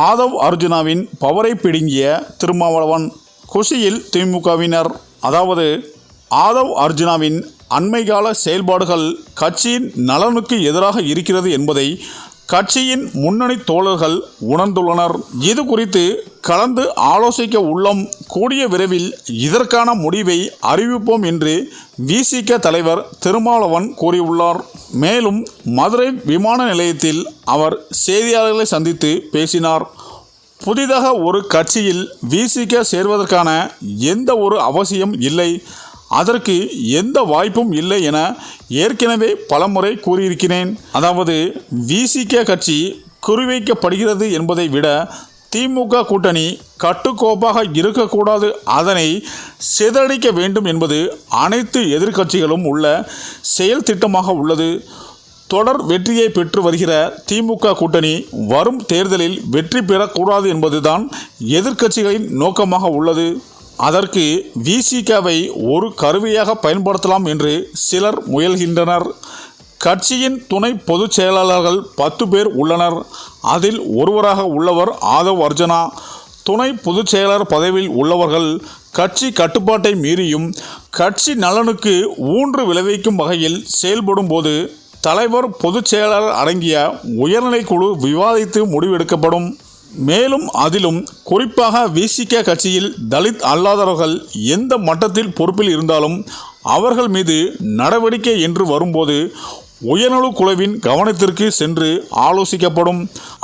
ஆதவ் அர்ஜுனாவின் பவரை பிடுங்கிய திருமாவளவன். குஷியில் திமுகவினர். அதாவது ஆதவ் அர்ஜுனாவின் அண்மைகால செயல்பாடுகள் கட்சியின் நலனுக்கு எதிராக இருக்கிறது என்பதை கட்சியின் முன்னணி தோழர்கள் உணர்ந்துள்ளனர். இது குறித்து கலந்து ஆலோசிக்க உள்ளோம். கூடிய விரைவில் இதற்கான முடிவை அறிவிப்போம் என்று விசிக தலைவர் திருமாவளவன் கூறியுள்ளார். மேலும் மதுரை விமான நிலையத்தில் அவர் செய்தியாளர்களை சந்தித்து பேசினார். புதிதாக ஒரு கட்சியில் விசிக சேர்வதற்கான எந்த ஒரு அவசியம் இல்லை, அதற்கு எந்த வாய்ப்பும் இல்லை என ஏற்கனவே பலமுறை கூறியிருக்கிறேன். அதாவது விசிக கட்சி குறிவைக்கப்படுகிறது என்பதை விட திமுக கூட்டணி கட்டுக்கோப்பாக இருக்கக்கூடாது, அதனை சிதறடிக்க வேண்டும் என்பது அனைத்து எதிர்க்கட்சிகளும் உள்ள செயல் திட்டமாக உள்ளது. தொடர் வெற்றியை பெற்று வருகிற திமுக கூட்டணி வரும் தேர்தலில் வெற்றி பெறக்கூடாது என்பதுதான் எதிர்க்கட்சிகளின் நோக்கமாக உள்ளது. அதற்கு விசிகவை ஒரு கருவியாக பயன்படுத்தலாம் என்று சிலர் முயல்கின்றனர். கட்சியின் துணை பொதுச் செயலாளர்கள் 10 பேர் உள்ளனர். அதில் ஒருவராக உள்ளவர் ஆதவ் அர்ஜுனா. துணை பொதுச் செயலாளர் பதவியில் உள்ளவர்கள் கட்சி கட்டுப்பாட்டை மீறியும் கட்சி நலனுக்கு ஊன்று விளைவிக்கும் வகையில் செயல்படும் போது தலைவர் பொதுச் செயலாளர் அடங்கிய உயர்நிலை குழு விவாதித்து முடிவெடுக்கப்படும். மேலும் அதிலும் குறிப்பாக விசிக கட்சியில் தலித் அல்லாதவர்கள் எந்த மட்டத்தில் பொறுப்பில் இருந்தாலும் அவர்கள் மீது நடவடிக்கை என்று வரும்போது உயர்நல குழுவின் கவனத்திற்கு சென்று ஆலோசிக்கப்படும்.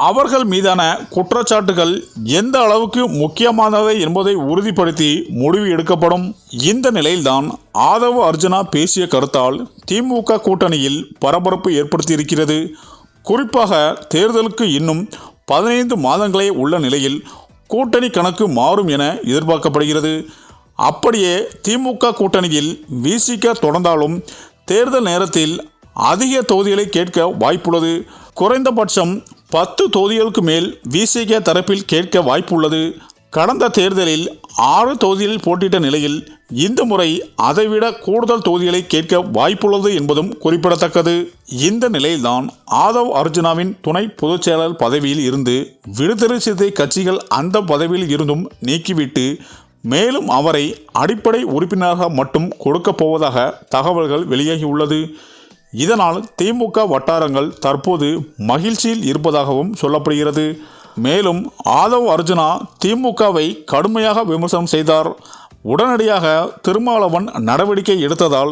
அவர்கள் மீதான குற்றச்சாட்டுகள் எந்த அளவுக்கு முக்கியமானவை என்பதை உறுதிப்படுத்தி முடிவு எடுக்கப்படும். இந்த நிலையில்தான் ஆதவ் அர்ஜுனா பேசிய கருத்தால் திமுக கூட்டணியில் பரபரப்பு ஏற்படுத்தியிருக்கிறது. குறிப்பாக தேர்தலுக்கு இன்னும் 15 மாதங்களே உள்ள நிலையில் கூட்டணி கணக்கு மாறும் என எதிர்பார்க்கப்படுகிறது. அப்படியே திமுக கூட்டணியில் விசிக தொடர்ந்தாலும் தேர்தல் நேரத்தில் அதிக தொகுதிகளை கேட்க வாய்ப்புள்ளது. குறைந்தபட்சம் 10 தொகுதிகளுக்கு மேல் விசிக தரப்பில் கேட்க வாய்ப்புள்ளது. கடந்த தேர்தலில் 6 தொகுதிகளில் போட்டியிட்ட நிலையில் இந்த முறை அதைவிட கூடுதல் தொகுதிகளை கேட்க வாய்ப்புள்ளது என்பதும் குறிப்பிடத்தக்கது. இந்த நிலையில்தான் ஆதவ் அர்ஜுனாவின் துணை பொதுச் செயலாளர் பதவியில் இருந்து விடுதலை சிறுத்தை கட்சிகள் அந்த பதவியில் இருந்தும் நீக்கிவிட்டு மேலும் அவரை அடிப்படை உறுப்பினராக மட்டும் கொடுக்கப் போவதாக தகவல்கள் வெளியாகியுள்ளது. இதனால் திமுக வட்டாரங்கள் தற்போது மகிழ்ச்சியில் இருப்பதாகவும் சொல்லப்படுகிறது. மேலும் ஆதவ் அர்ஜுனா திமுகவை கடுமையாக விமர்சனம் செய்தார். உடனடியாக திருமாவளவன் நடவடிக்கை எடுத்ததால்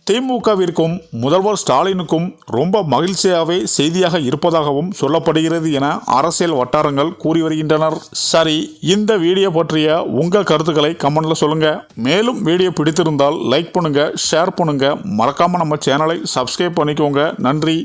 திமுகவிற்கும் முதல்வர் ஸ்டாலினுக்கும் ரொம்ப மகிழ்ச்சியாகவே செய்தியாக இருப்பதாகவும் சொல்லப்படுகிறது என அரசியல் வட்டாரங்கள் கூறி வருகின்றனர். சரி, இந்த வீடியோ பற்றிய உங்கள் கருத்துக்களை கமெண்ட்ல சொல்லுங்க. மேலும் வீடியோ பிடித்திருந்தால் லைக் பண்ணுங்க, ஷேர் பண்ணுங்க, மறக்காம நம்ம சேனலை சப்ஸ்கிரைப் பண்ணிக்கோங்க. நன்றி.